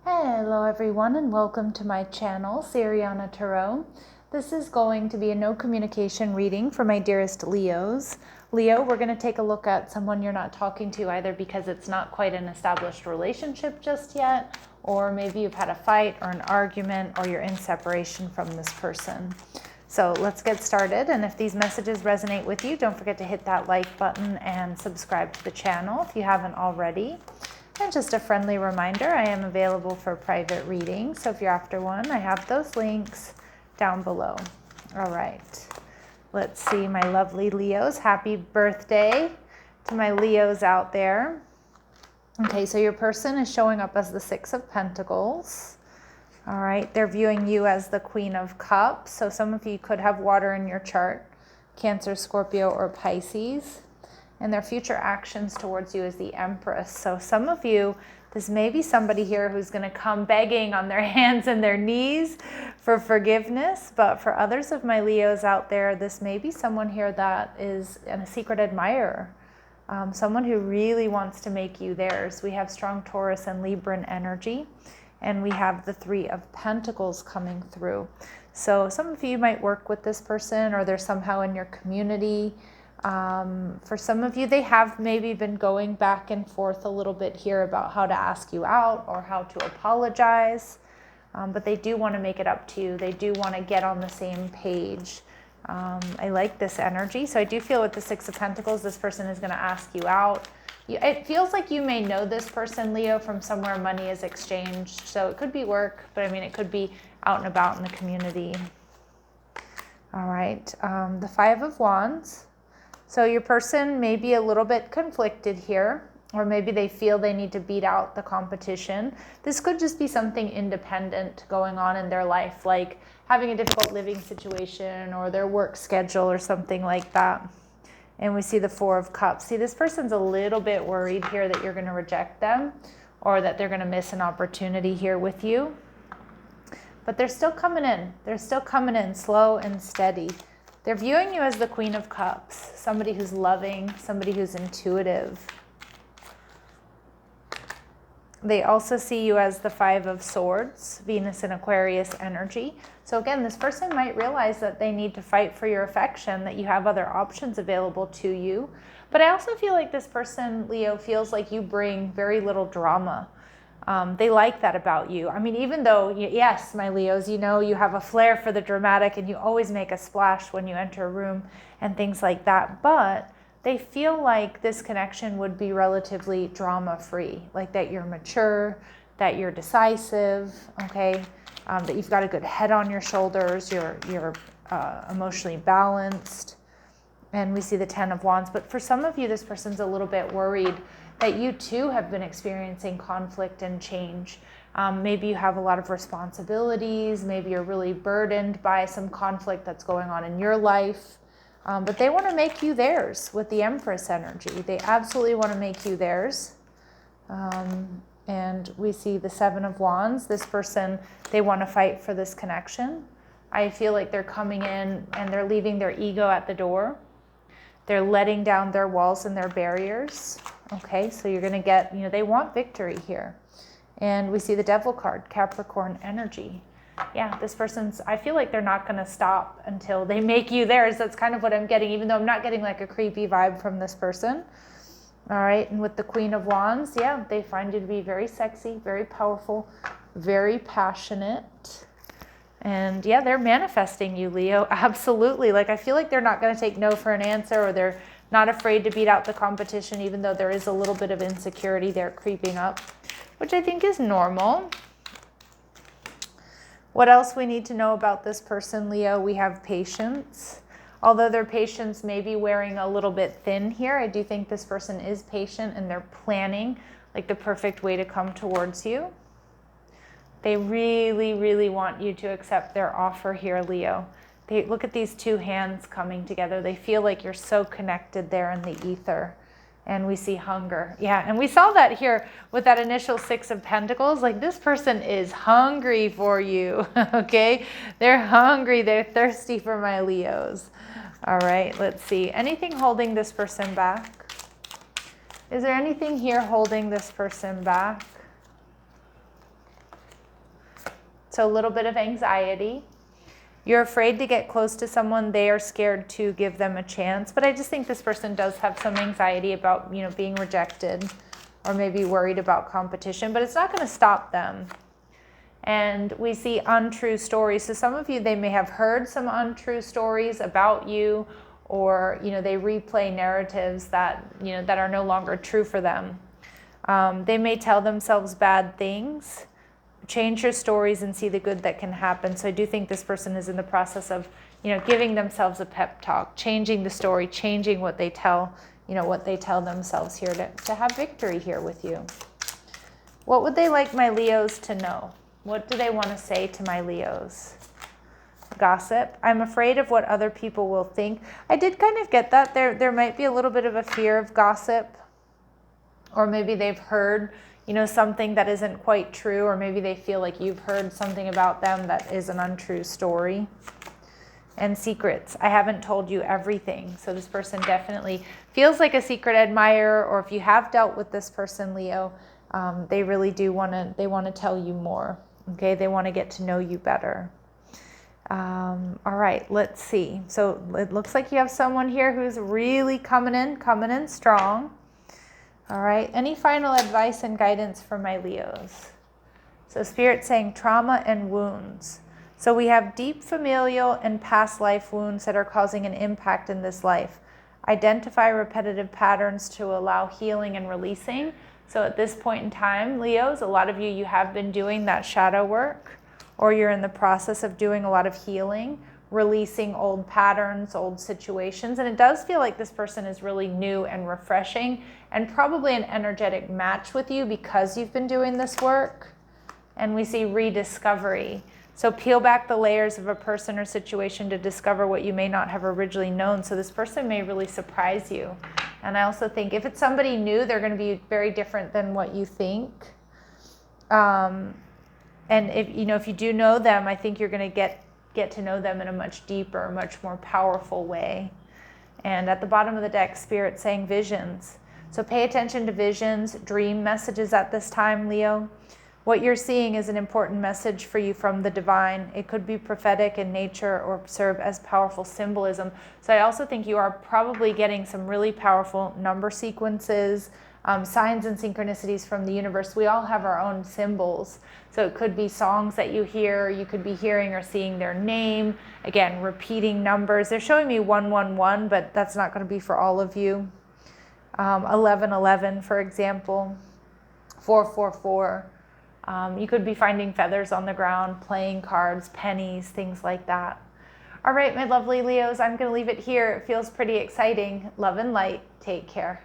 Hello everyone and welcome to my channel, Siriana Tarot. This is going to be a no communication reading for my dearest Leos. Leo, we're going to take a look at someone you're not talking to either because it's not quite an established relationship just yet, or maybe you've had a fight or an argument or you're in separation from this person. So let's get started, and if these messages resonate with you, don't forget to hit that like button and subscribe to the channel if you haven't already. And just a friendly reminder, I am available for private readings, so if you're after one, I have those links down below. All right, let's see my lovely Leos. Happy birthday to my Leos out there. Okay, so your person is showing up as the Six of Pentacles. All right, they're viewing you as the Queen of Cups, so some of you could have water in your chart, Cancer, Scorpio, or Pisces. And their future actions towards you is the Empress. So some of you, this may be somebody here who's going to come begging on their hands and their knees for forgiveness. But for others of my Leos out there, this may be someone here that is a secret admirer. Someone who really wants to make you theirs. We have strong Taurus and Libran energy. And we have the Three of Pentacles coming through. So some of you might work with this person, or they're somehow in your community. For some of you, they have maybe been going back and forth a little bit here about how to ask you out or how to apologize, but they do want to make it up to you. They do want to get on the same page. I like this energy. So I do feel with the Six of Pentacles, this person is going to ask you out. It feels like you may know this person, Leo, from somewhere money is exchanged. So it could be work, but I mean, it could be out and about in the community. All right, the Five of Wands. So your person may be a little bit conflicted here, or maybe they feel they need to beat out the competition. This could just be something independent going on in their life, like having a difficult living situation or their work schedule or something like that. And we see the Four of Cups. See, this person's a little bit worried here that you're going to reject them or that they're going to miss an opportunity here with you. But they're still coming in. They're still coming in slow and steady. They're viewing you as the Queen of Cups, somebody who's loving, somebody who's intuitive. They also see you as the Five of Swords, Venus and Aquarius energy. So again, this person might realize that they need to fight for your affection, that you have other options available to you. But I also feel like this person, Leo, feels like you bring very little drama. They like that about you. I mean, even though, yes, my Leos, you know, you have a flair for the dramatic and you always make a splash when you enter a room and things like that. But they feel like this connection would be relatively drama-free, like that you're mature, that you're decisive, okay, that you've got a good head on your shoulders, you're emotionally balanced. And we see the Ten of Wands. But for some of you, this person's a little bit worried that you too have been experiencing conflict and change. Maybe you have a lot of responsibilities. Maybe you're really burdened by some conflict that's going on in your life. But they want to make you theirs with the Empress energy. They absolutely want to make you theirs. And we see the Seven of Wands. This person, they want to fight for this connection. I feel like they're coming in and they're leaving their ego at the door. They're letting down their walls and their barriers. Okay, so you're going to get, they want victory here. And we see the Devil card, Capricorn energy. Yeah, this person's, I feel like they're not going to stop until they make you theirs. That's kind of what I'm getting, even though I'm not getting like a creepy vibe from this person. All right, and with the Queen of Wands, yeah, they find you to be very sexy, very powerful, very passionate. And yeah, they're manifesting you, Leo. Absolutely. Like, I feel like they're not going to take no for an answer, or they're not afraid to beat out the competition, even though there is a little bit of insecurity there creeping up, which I think is normal. What else we need to know about this person, Leo? We have patience. Although their patience may be wearing a little bit thin here, I do think this person is patient and they're planning like the perfect way to come towards you. They really, really want you to accept their offer here, Leo. They look at these two hands coming together. They feel like you're so connected there in the ether. And we see hunger. Yeah, and we saw that here with that initial Six of Pentacles. Like, this person is hungry for you, okay? They're hungry. They're thirsty for my Leos. All right, let's see. Anything holding this person back? Is there anything here holding this person back? So a little bit of anxiety. You're afraid to get close to someone. They are scared to give them a chance. But I just think this person does have some anxiety about, being rejected, or maybe worried about competition, but it's not going to stop them. And we see untrue stories. So some of you, they may have heard some untrue stories about you, or, they replay narratives that, that are no longer true for them. They may tell themselves bad things. Change your stories and see the good that can happen. So I do think this person is in the process of, giving themselves a pep talk, changing the story, changing what they tell, what they tell themselves here to have victory here with you. What would they like my Leos to know? What do they want to say to my Leos? Gossip. I'm afraid of what other people will think. I did kind of get that. There might be a little bit of a fear of gossip, or maybe they've heard, something that isn't quite true, or maybe they feel like you've heard something about them that is an untrue story. And secrets. I haven't told you everything. So this person definitely feels like a secret admirer, or if you have dealt with this person, Leo, they really do want to tell you more. Okay, they want to get to know you better. All right, let's see. So it looks like you have someone here who's really coming in strong. All right, any final advice and guidance for my Leos? So Spirit's saying trauma and wounds. So we have deep familial and past life wounds that are causing an impact in this life. Identify repetitive patterns to allow healing and releasing. So at this point in time, Leos, a lot of you have been doing that shadow work, or you're in the process of doing a lot of healing, releasing old patterns, old situations. And it does feel like this person is really new and refreshing, and probably an energetic match with you because you've been doing this work. And we see rediscovery. So peel back the layers of a person or situation to discover what you may not have originally known. So this person may really surprise you. And I also think if it's somebody new, they're going to be very different than what you think. And if you do know them, I think you're going to get to know them in a much deeper, much more powerful way. And at the bottom of the deck, Spirit saying visions. So pay attention to visions, dream messages at this time, Leo. What you're seeing is an important message for you from the divine. It could be prophetic in nature or serve as powerful symbolism. So I also think you are probably getting some really powerful number sequences, signs and synchronicities from the universe. We all have our own symbols. So it could be songs that you hear, you could be hearing or seeing their name. Again, repeating numbers. They're showing me 111, but that's not going to be for all of you. 1111, for example, 444. You could be finding feathers on the ground, playing cards, pennies, things like that. All right, my lovely Leos, I'm going to leave it here. It feels pretty exciting. Love and light. Take care.